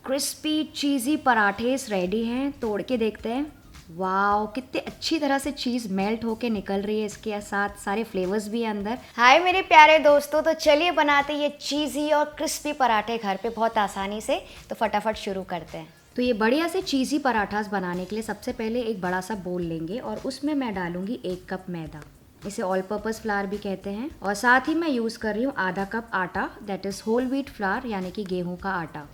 Crispy चीज़ी पराठेस ready हैं। तोड़ के देखते हैं। वाओ, कितने अच्छी तरह से चीज़ मेल्ट होके निकल रही है, इसके साथ सारे फ्लेवर्स भी है अंदर। हाय मेरे प्यारे दोस्तों, तो चलिए बनाते ये चीज़ी और क्रिस्पी पराठे घर पे बहुत आसानी से। तो फटाफट शुरू करते हैं। तो ये बढ़िया से चीज़ी पराठास बनाने के लिए सबसे पहले एक बड़ा सा बोल लेंगे और उसमें मैं डालूंगी 1 कप मैदा। इसे ऑल पर्पस फ्लावर भी कहते हैं। और साथ ही मैं यूज़ कर रही हूँ आधा कप आटा, that is whole wheat flour यानी कि गेहूँ का आटा।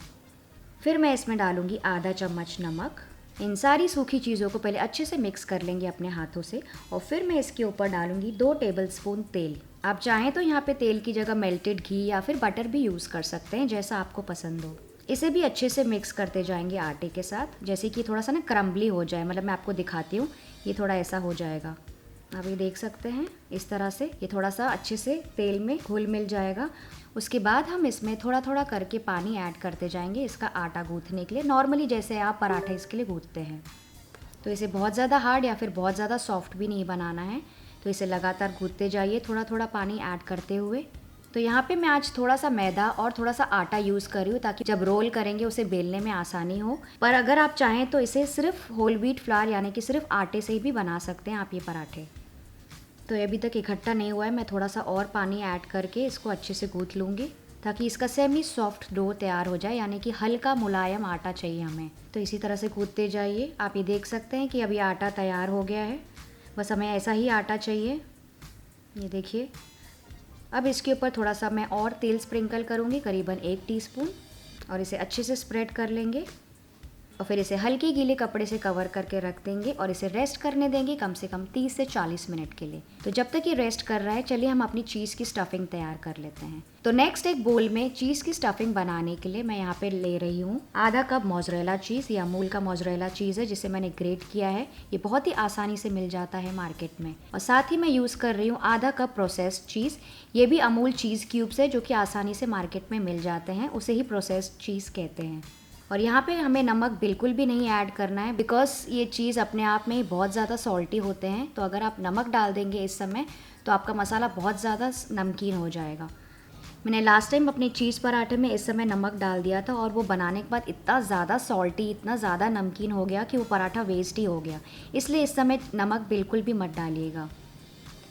फिर मैं इसमें डालूंगी आधा चम्मच नमक। इन सारी सूखी चीज़ों को पहले अच्छे से मिक्स कर लेंगे अपने हाथों से। और फिर मैं इसके ऊपर डालूंगी 2 टेबलस्पून तेल। आप चाहें तो यहाँ पे तेल की जगह मेल्टेड घी या फिर बटर भी यूज़ कर सकते हैं, जैसा आपको पसंद हो। इसे भी अच्छे से मिक्स करते जाएंगे आटे के साथ, जैसे कि थोड़ा सा ना क्रम्बली हो जाए। मतलब मैं आपको दिखाती हूँ, ये थोड़ा ऐसा हो जाएगा। आप ये देख सकते हैं, इस तरह से ये थोड़ा सा अच्छे से तेल में घुल मिल जाएगा। उसके बाद हम इसमें थोड़ा थोड़ा करके पानी ऐड करते जाएंगे इसका आटा गूँथने के लिए, नॉर्मली जैसे आप पराठे इसके लिए गूँथते हैं। तो इसे बहुत ज़्यादा हार्ड या फिर बहुत ज़्यादा सॉफ्ट भी नहीं बनाना है। तो इसे लगातार गूँथते जाइए थोड़ा थोड़ा पानी ऐड करते हुए। तो यहाँ पे मैं आज थोड़ा सा मैदा और थोड़ा सा आटा यूज़ कर रही हूँ, ताकि जब रोल करेंगे उसे बेलने में आसानी हो। पर अगर आप चाहें तो इसे सिर्फ होल व्हीट फ्लावर यानी कि सिर्फ आटे से ही भी बना सकते हैं आप ये पराठे। तो अभी तक इकट्ठा नहीं हुआ है, मैं थोड़ा सा और पानी ऐड करके इसको अच्छे से गूँथ लूँगी, ताकि इसका सेमी सॉफ्ट डो तैयार हो जाए, यानी कि हल्का मुलायम आटा चाहिए हमें। तो इसी तरह से गूँथते जाइए। आप ये देख सकते हैं कि अभी आटा तैयार हो गया है। बस हमें ऐसा ही आटा चाहिए। ये देखिए। अब इसके ऊपर थोड़ा सा मैं और तेल स्प्रिंकल करूँगी, करीबन 1 टीस्पून, और इसे अच्छे से स्प्रेड कर लेंगे। और फिर इसे हल्के गीले कपड़े से कवर करके रख देंगे और इसे रेस्ट करने देंगे कम से कम 30 से 40 मिनट के लिए। तो जब तक ये रेस्ट कर रहा है, चलिए हम अपनी चीज़ की स्टफिंग तैयार कर लेते हैं। तो नेक्स्ट एक बोल में चीज़ की स्टफिंग बनाने के लिए मैं यहाँ पे ले रही हूँ आधा कप मोज़रेला चीज़। ये अमूल का मोज़रेला चीज़ है, जिसे मैंने ग्रेट किया है। ये बहुत ही आसानी से मिल जाता है मार्केट में। और साथ ही मैं यूज़ कर रही हूँ आधा कप प्रोसेस्ड चीज़। ये भी अमूल चीज़ क्यूब्स है, जो कि आसानी से मार्केट में मिल जाते हैं, उसे ही प्रोसेस्ड चीज़ कहते हैं। और यहाँ पे हमें नमक बिल्कुल भी नहीं ऐड करना है, बिकॉज ये चीज़ अपने आप में ही बहुत ज़्यादा सॉल्टी होते हैं। तो अगर आप नमक डाल देंगे इस समय, तो आपका मसाला बहुत ज़्यादा नमकीन हो जाएगा। मैंने लास्ट टाइम अपने चीज़ पराठे में इस समय नमक डाल दिया था, और वो बनाने के बाद इतना ज़्यादा सॉल्टी, इतना ज़्यादा नमकीन हो गया कि वो पराठा वेस्ट ही हो गया। इसलिए इस समय नमक बिल्कुल भी मत डालिएगा।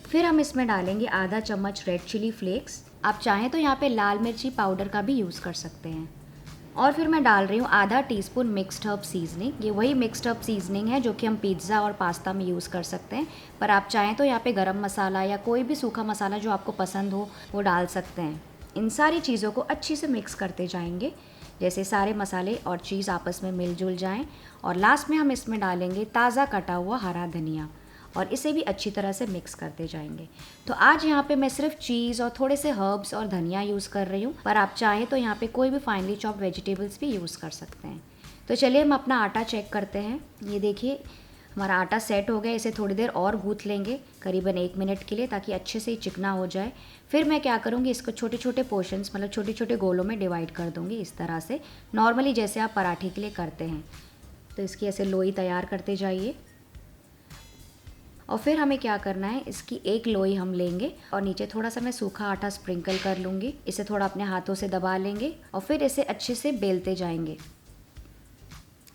फिर हम इसमें डालेंगे आधा चम्मच रेड चिली फ्लेक्स। आप चाहें तो यहाँ पे लाल मिर्ची पाउडर का भी यूज़ कर सकते हैं। और फिर मैं डाल रही हूँ आधा टीस्पून मिक्स्ड हर्ब सीजनिंग। ये वही मिक्स्ड हर्ब सीजनिंग है जो कि हम पिज़्ज़ा और पास्ता में यूज़ कर सकते हैं। पर आप चाहें तो यहाँ पे गरम मसाला या कोई भी सूखा मसाला जो आपको पसंद हो वो डाल सकते हैं। इन सारी चीज़ों को अच्छी से मिक्स करते जाएंगे, जैसे सारे मसाले और चीज़ आपस में मिलजुल जाएँ। और लास्ट में हम इसमें डालेंगे ताज़ा कटा हुआ हरा धनिया, और इसे भी अच्छी तरह से मिक्स करते जाएंगे। तो आज यहाँ पे मैं सिर्फ चीज़ और थोड़े से हर्ब्स और धनिया यूज़ कर रही हूँ, पर आप चाहें तो यहाँ पे कोई भी फाइनली चॉप्ड वेजिटेबल्स भी यूज़ कर सकते हैं। तो चलिए हम अपना आटा चेक करते हैं। ये देखिए, हमारा आटा सेट हो गया। इसे थोड़ी देर और गूँथ लेंगे, करीबन 1 मिनट के लिए, ताकि अच्छे से चिकना हो जाए। फिर मैं क्या करूँगी, इसको छोटे छोटे पोर्शंस, मतलब छोटे छोटे गोलों में डिवाइड कर दूँगी, इस तरह से, नॉर्मली जैसे आप पराठे के लिए करते हैं। तो इसकी ऐसे लोई तैयार करते जाइए। और फिर हमें क्या करना है, इसकी एक लोई हम लेंगे और नीचे थोड़ा सा मैं सूखा आटा स्प्रिंकल कर लूँगी। इसे थोड़ा अपने हाथों से दबा लेंगे और फिर इसे अच्छे से बेलते जाएंगे।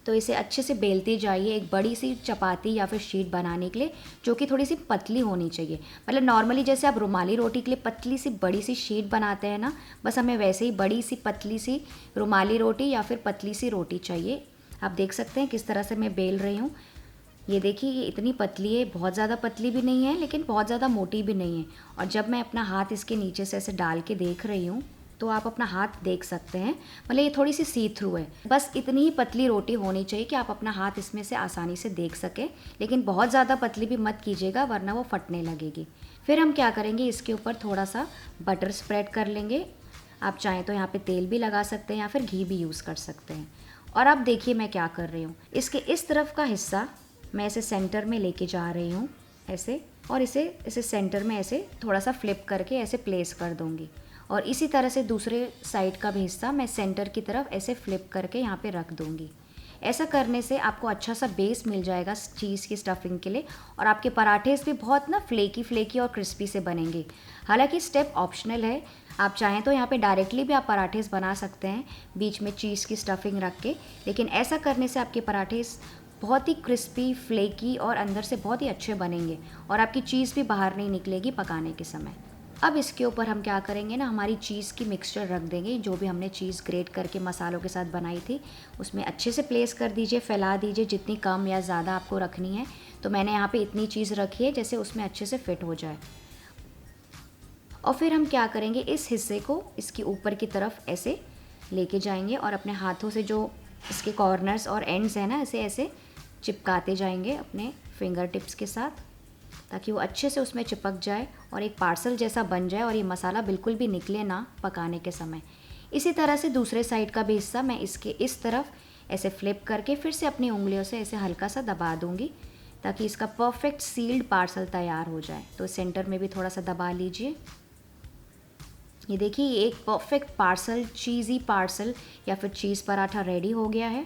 तो इसे अच्छे से बेलते जाइए एक बड़ी सी चपाती या फिर शीट बनाने के लिए, जो कि थोड़ी सी पतली होनी चाहिए। मतलब नॉर्मली जैसे आप रुमाली रोटी के लिए पतली सी बड़ी सी शीट बनाते हैं ना, बस हमें वैसे ही बड़ी सी पतली सी रुमाली रोटी या फिर पतली सी रोटी चाहिए। आप देख सकते हैं किस तरह से मैं बेल रही हूँ। ये देखिए, ये इतनी पतली है, बहुत ज़्यादा पतली भी नहीं है लेकिन बहुत ज़्यादा मोटी भी नहीं है। और जब मैं अपना हाथ इसके नीचे से ऐसे डाल के देख रही हूँ, तो आप अपना हाथ देख सकते हैं, मतलब ये थोड़ी सी सी थ्रू है। बस इतनी ही पतली रोटी होनी चाहिए कि आप अपना हाथ इसमें से आसानी से देख सकें, लेकिन बहुत ज़्यादा पतली भी मत कीजिएगा, वरना वो फटने लगेगी। फिर हम क्या करेंगे, इसके ऊपर थोड़ा सा बटर स्प्रेड कर लेंगे। आप चाहें तो यहाँ पे तेल भी लगा सकते हैं या फिर घी भी यूज़ कर सकते हैं। और अब देखिए मैं क्या कर रही हूँ, इसके इस तरफ का हिस्सा मैं इसे सेंटर में लेके जा रही हूँ ऐसे, और इसे सेंटर में ऐसे थोड़ा सा फ्लिप करके ऐसे प्लेस कर दूँगी। और इसी तरह से दूसरे साइड का भी हिस्सा मैं सेंटर की तरफ ऐसे फ्लिप करके यहाँ पे रख दूँगी। ऐसा करने से आपको अच्छा सा बेस मिल जाएगा चीज़ की स्टफिंग के लिए, और आपके पराठे भी बहुत ना फ्लेकी फ्लेकी और क्रिस्पी से बनेंगे। हालांकि स्टेप ऑप्शनल है, आप चाहें तो यहाँ पे डायरेक्टली भी आप पराठेस बना सकते हैं, बीच में चीज़ की स्टफिंग रख के, लेकिन ऐसा करने से आपके पराठेस बहुत ही क्रिस्पी, फ्लेकी और अंदर से बहुत ही अच्छे बनेंगे और आपकी चीज़ भी बाहर नहीं निकलेगी पकाने के समय। अब इसके ऊपर हम क्या करेंगे ना, हमारी चीज़ की मिक्सचर रख देंगे, जो भी हमने चीज़ ग्रेट करके मसालों के साथ बनाई थी उसमें अच्छे से प्लेस कर दीजिए, फैला दीजिए जितनी कम या ज़्यादा आपको रखनी है। तो मैंने यहाँ पे इतनी चीज़ रखी है जैसे उसमें अच्छे से फिट हो जाए। और फिर हम क्या करेंगे, इस हिस्से को इसके ऊपर की तरफ ऐसे लेके जाएंगे और अपने हाथों से जो इसके कॉर्नर्स और एंड्स हैं ना, ऐसे ऐसे चिपकाते जाएंगे अपने फिंगर टिप्स के साथ, ताकि वो अच्छे से उसमें चिपक जाए और एक पार्सल जैसा बन जाए और ये मसाला बिल्कुल भी निकले ना पकाने के समय। इसी तरह से दूसरे साइड का भी हिस्सा मैं इसके इस तरफ ऐसे फ्लिप करके फिर से अपनी उंगलियों से ऐसे हल्का सा दबा दूंगी, ताकि इसका परफेक्ट सील्ड पार्सल तैयार हो जाए। तो सेंटर में भी थोड़ा सा दबा लीजिए। ये देखिए, ये एक परफेक्ट पार्सल, चीज़ी पार्सल या फिर चीज़ पराठा रेडी हो गया है।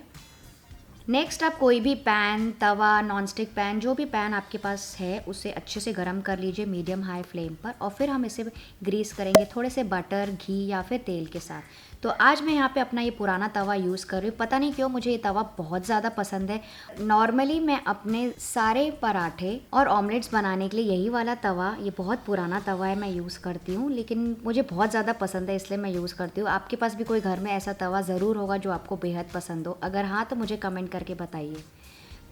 नेक्स्ट आप कोई भी पैन, तवा, नॉनस्टिक पैन, जो भी पैन आपके पास है उसे अच्छे से गर्म कर लीजिए मीडियम हाई फ्लेम पर, और फिर हम इसे ग्रीस करेंगे थोड़े से बटर, घी या फिर तेल के साथ। तो आज मैं यहाँ पे अपना ये पुराना तवा यूज़ कर रही हूँ। पता नहीं क्यों मुझे ये तवा बहुत ज़्यादा पसंद है। नॉर्मली मैं अपने सारे पराठे और ऑमलेट्स बनाने के लिए यही वाला तवा, ये बहुत पुराना तवा है, मैं यूज़ करती हूँ, लेकिन मुझे बहुत ज़्यादा पसंद है इसलिए मैं यूज़ करती हूँ। आपके पास भी कोई घर में ऐसा तवा ज़रूर होगा जो आपको बेहद पसंद हो। अगर हाँ तो मुझे कमेंट करके बताइए।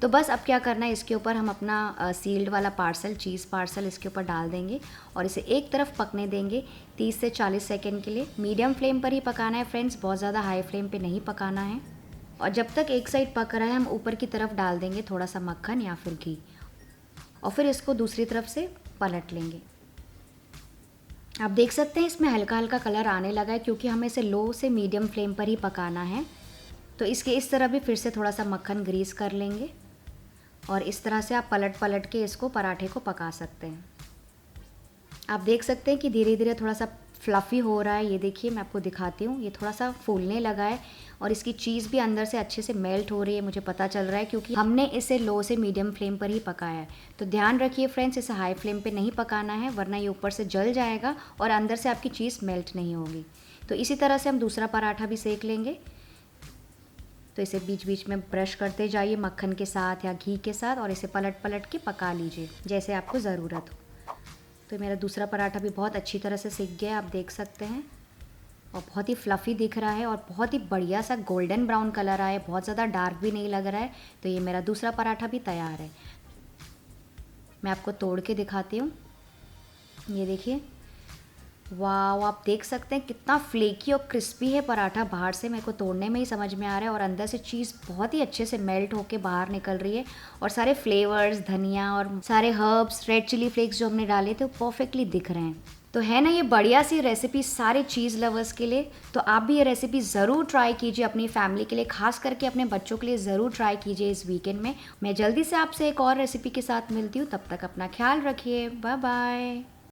तो बस अब क्या करना है, इसके ऊपर हम अपना सील्ड वाला पार्सल, चीज़ पार्सल इसके ऊपर डाल देंगे और इसे एक तरफ पकने देंगे 30 से 40 सेकंड के लिए। मीडियम फ्लेम पर ही पकाना है फ्रेंड्स, बहुत ज़्यादा हाई फ्लेम पे नहीं पकाना है। और जब तक एक साइड पक रहा है हम ऊपर की तरफ डाल देंगे थोड़ा सा मक्खन या फिर घी, और फिर इसको दूसरी तरफ से पलट लेंगे। आप देख सकते हैं इसमें हल्का हल्का कलर आने लगा है, क्योंकि हमें इसे लो से मीडियम फ्लेम पर ही पकाना है। तो इसके इस तरह भी फिर से थोड़ा सा मक्खन ग्रीस कर लेंगे और इस तरह से आप पलट पलट के इसको पराठे को पका सकते हैं। आप देख सकते हैं कि धीरे धीरे थोड़ा सा फ्लफ़ी हो रहा है। ये देखिए, मैं आपको दिखाती हूँ, ये थोड़ा सा फूलने लगा है और इसकी चीज़ भी अंदर से अच्छे से मेल्ट हो रही है, मुझे पता चल रहा है, क्योंकि हमने इसे लो से मीडियम फ्लेम पर ही पकाया है। तो ध्यान रखिए फ्रेंड्स, इसे हाई फ्लेम पे नहीं पकाना है, वरना ये ऊपर से जल जाएगा और अंदर से आपकी चीज़ मेल्ट नहीं होगी। तो इसी तरह से हम दूसरा पराठा भी सेक लेंगे। तो इसे बीच बीच में ब्रश करते जाइए मक्खन के साथ या घी के साथ, और इसे पलट पलट के पका लीजिए जैसे आपको ज़रूरत हो। तो मेरा दूसरा पराठा भी बहुत अच्छी तरह से सिक गया, आप देख सकते हैं, और बहुत ही फ्लफ़ी दिख रहा है और बहुत ही बढ़िया सा गोल्डन ब्राउन कलर आया है, बहुत ज़्यादा डार्क भी नहीं लग रहा है। तो ये मेरा दूसरा पराठा भी तैयार है। मैं आपको तोड़ के दिखाती हूँ। ये देखिए, वाह, आप देख सकते हैं कितना फ्लेकी और क्रिस्पी है पराठा। बाहर से मेरे को तोड़ने में ही समझ में आ रहा है और अंदर से चीज़ बहुत ही अच्छे से मेल्ट होके बाहर निकल रही है, और सारे फ्लेवर्स, धनिया और सारे हर्ब्स, रेड चिली फ्लेक्स जो हमने डाले थे वो परफेक्टली दिख रहे हैं। तो है ना ये बढ़िया सी रेसिपी सारे चीज़ लवर्स के लिए। तो आप भी ये रेसिपी ज़रूर ट्राई कीजिए अपनी फैमिली के लिए, खास करके अपने बच्चों के लिए ज़रूर ट्राई कीजिए इस वीकेंड में। मैं जल्दी से आपसे एक और रेसिपी के साथ मिलती हूँ, तब तक अपना ख्याल रखिए। Bye bye.